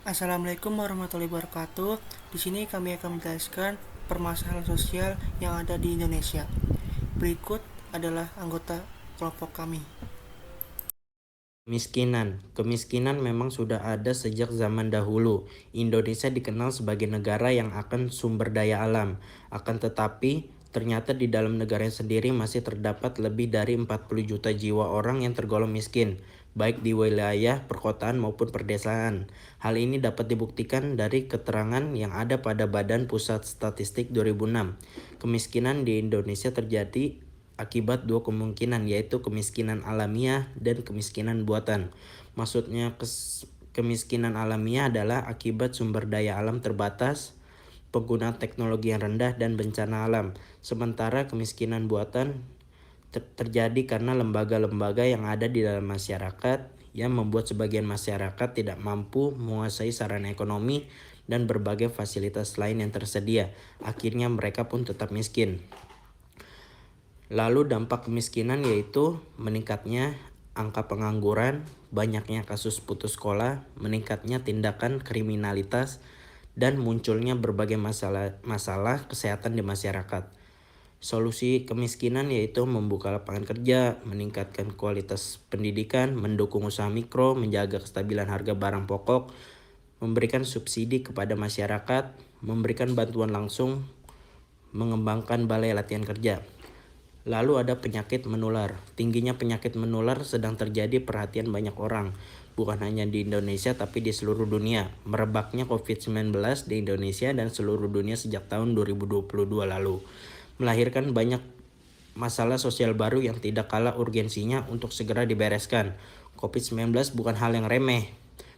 Assalamualaikum warahmatullahi wabarakatuh. Di sini kami akan menjelaskan permasalahan sosial yang ada di Indonesia. Berikut adalah anggota kelompok kami. Kemiskinan memang sudah ada sejak zaman dahulu. Indonesia dikenal sebagai negara yang akan sumber daya alam. Akan tetapi, ternyata di dalam negaranya sendiri masih terdapat lebih dari 40 juta jiwa orang yang tergolong miskin, baik di wilayah perkotaan maupun perdesaan. Hal ini dapat dibuktikan dari keterangan yang ada pada Badan Pusat Statistik 2006. Kemiskinan di Indonesia terjadi akibat dua kemungkinan, yaitu kemiskinan alamiah dan kemiskinan buatan. Maksudnya kemiskinan alamiah adalah akibat sumber daya alam terbatas, penggunaan teknologi yang rendah, dan bencana alam. Sementara kemiskinan buatan terjadi karena lembaga-lembaga yang ada di dalam masyarakat yang membuat sebagian masyarakat tidak mampu menguasai sarana ekonomi dan berbagai fasilitas lain yang tersedia. Akhirnya mereka pun tetap miskin. Lalu dampak kemiskinan yaitu meningkatnya angka pengangguran, banyaknya kasus putus sekolah, meningkatnya tindakan kriminalitas, dan munculnya berbagai masalah kesehatan di masyarakat. Solusi kemiskinan yaitu membuka lapangan kerja, meningkatkan kualitas pendidikan, mendukung usaha mikro, menjaga kestabilan harga barang pokok, memberikan subsidi kepada masyarakat, memberikan bantuan langsung, mengembangkan balai latihan kerja. Lalu ada penyakit menular. Tingginya penyakit menular sedang terjadi perhatian banyak orang, bukan hanya di Indonesia tapi di seluruh dunia. Merebaknya COVID-19 di Indonesia dan seluruh dunia sejak tahun 2022 lalu melahirkan banyak masalah sosial baru yang tidak kalah urgensinya untuk segera dibereskan. COVID-19 bukan hal yang remeh.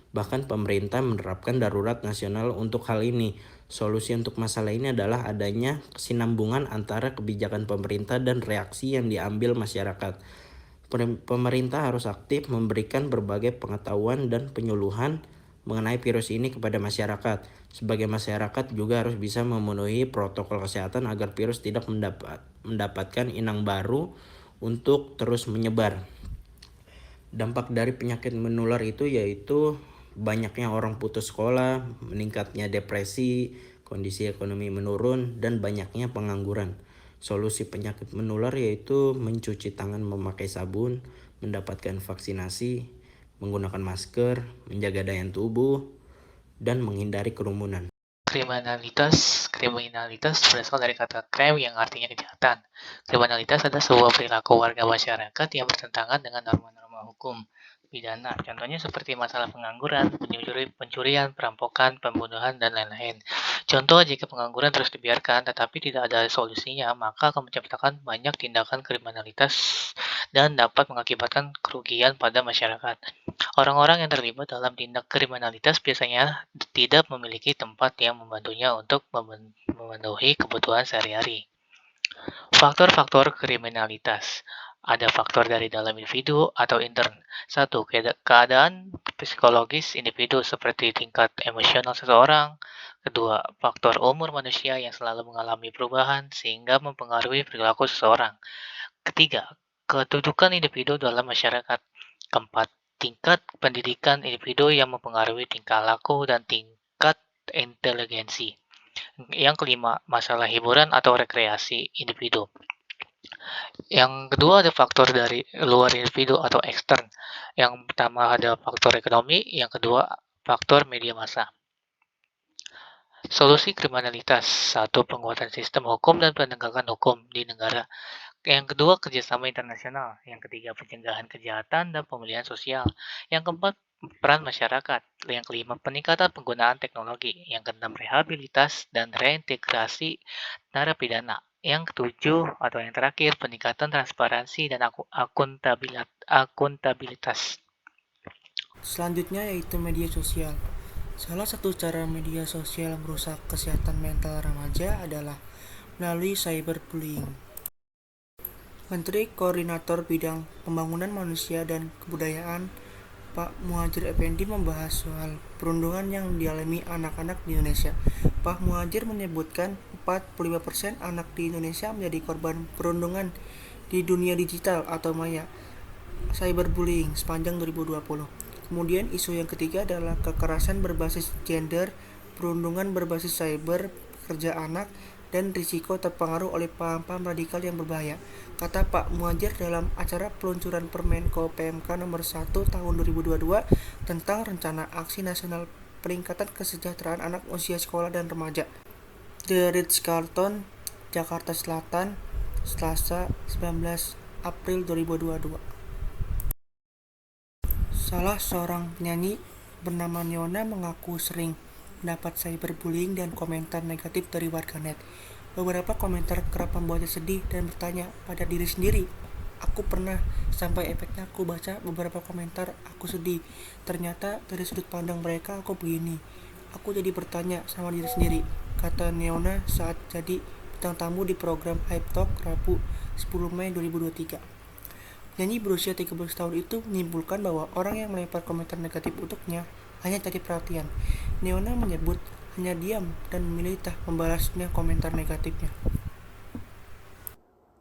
Bahkan pemerintah menerapkan darurat nasional untuk hal ini. Solusi untuk masalah ini adalah adanya kesinambungan antara kebijakan pemerintah dan reaksi yang diambil masyarakat. Pemerintah harus aktif memberikan berbagai pengetahuan dan penyuluhan mengenai virus ini kepada masyarakat. Sebagai masyarakat juga harus bisa memenuhi protokol kesehatan agar virus tidak mendapatkan inang baru untuk terus menyebar. Dampak dari penyakit menular itu yaitu banyaknya orang putus sekolah, meningkatnya depresi, kondisi ekonomi menurun, dan banyaknya pengangguran. Solusi penyakit menular yaitu mencuci tangan memakai sabun, mendapatkan vaksinasi, menggunakan masker, menjaga daya tubuh, dan menghindari kerumunan. Kriminalitas berasal dari kata crime yang artinya kejahatan. Kriminalitas adalah sebuah perilaku warga masyarakat yang bertentangan dengan norma-norma hukum pidana. Contohnya seperti masalah pengangguran, pencurian, perampokan, pembunuhan, dan lain-lain. Contoh, jika pengangguran terus dibiarkan tetapi tidak ada solusinya, maka akan menciptakan banyak tindakan kriminalitas dan dapat mengakibatkan kerugian pada masyarakat. Orang-orang yang terlibat dalam tindak kriminalitas biasanya tidak memiliki tempat yang membantunya untuk memenuhi kebutuhan sehari-hari. Faktor-faktor kriminalitas. Ada faktor dari dalam individu atau intern. 1. Keadaan psikologis individu seperti tingkat emosional seseorang. Kedua, faktor umur manusia yang selalu mengalami perubahan sehingga mempengaruhi perilaku seseorang. Ketiga, kedudukan individu dalam masyarakat. Keempat, tingkat pendidikan individu yang mempengaruhi tingkah laku dan tingkat inteligensi. Yang kelima, masalah hiburan atau rekreasi individu. Yang kedua ada faktor dari luar individu atau ekstern. Yang pertama ada faktor ekonomi, yang kedua faktor media massa. Solusi kriminalitas. 1. Penguatan sistem hukum dan penegakan hukum di negara. Yang kedua, kerjasama internasional. Yang ketiga, pencegahan kejahatan dan pemulihan sosial. Yang keempat, peran masyarakat. Yang kelima, peningkatan penggunaan teknologi. Yang keenam, rehabilitas dan reintegrasi narapidana. Yang ketujuh atau yang terakhir, peningkatan transparansi dan akuntabilitas. Selanjutnya yaitu media sosial. Salah satu cara media sosial merusak kesehatan mental remaja adalah melalui cyberbullying. Menteri Koordinator Bidang Pembangunan Manusia dan Kebudayaan Pak Muhadjir Effendi membahas soal perundungan yang dialami anak-anak di Indonesia. Pak Muhadjir menyebutkan 45% anak di Indonesia menjadi korban perundungan di dunia digital atau maya cyberbullying sepanjang 2020. Kemudian isu yang ketiga adalah kekerasan berbasis gender, perundungan berbasis cyber, kerja anak, dan risiko terpengaruh oleh paham-paham radikal yang berbahaya. Kata Pak Muhajir dalam acara peluncuran Permenko PMK nomor 1 tahun 2022 tentang Rencana Aksi Nasional Peningkatan Kesejahteraan Anak Usia Sekolah dan Remaja. The Ritz-Carlton, Jakarta Selatan, Selasa 19 April 2022. Salah seorang penyanyi bernama Neona mengaku sering mendapat cyberbullying dan komentar negatif dari warganet. Beberapa komentar kerap membuatnya sedih dan bertanya pada diri sendiri. Aku pernah, sampai efeknya aku baca beberapa komentar, aku sedih. Ternyata dari sudut pandang mereka aku begini. Aku jadi bertanya sama diri sendiri, kata Neona saat jadi bintang tamu di program Hype Talk Rabu 10 Mei 2023. Penyanyi berusia 13 tahun itu menyimpulkan bahwa orang yang melempar komentar negatif untuknya hanya cari perhatian. Neona menyebut hanya diam dan memilih tak membalasnya komentar negatifnya.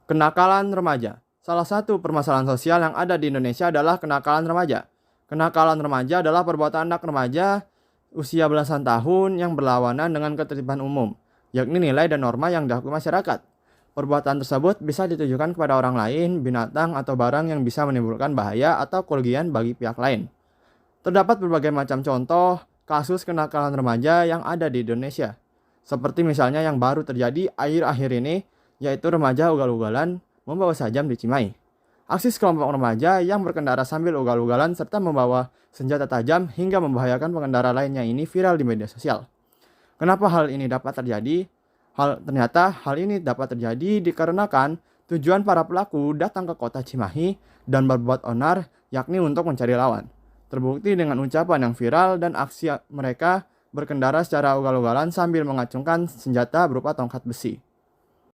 Kenakalan remaja. Salah satu permasalahan sosial yang ada di Indonesia adalah kenakalan remaja. Kenakalan remaja adalah perbuatan anak remaja usia belasan tahun yang berlawanan dengan ketertiban umum, yakni nilai dan norma yang diakui masyarakat. Perbuatan tersebut bisa ditujukan kepada orang lain, binatang, atau barang yang bisa menimbulkan bahaya atau kerugian bagi pihak lain. Terdapat berbagai macam contoh kasus kenakalan remaja yang ada di Indonesia. Seperti misalnya yang baru terjadi akhir-akhir ini, yaitu remaja ugal-ugalan membawa sajam di Cimahi. Aksi sekelompok remaja yang berkendara sambil ugal-ugalan serta membawa senjata tajam hingga membahayakan pengendara lainnya ini viral di media sosial. Kenapa hal ini dapat terjadi? Ternyata hal ini dapat terjadi dikarenakan tujuan para pelaku datang ke kota Cimahi dan berbuat onar, yakni untuk mencari lawan. Terbukti dengan ucapan yang viral dan aksi mereka berkendara secara ugal-ugalan sambil mengacungkan senjata berupa tongkat besi.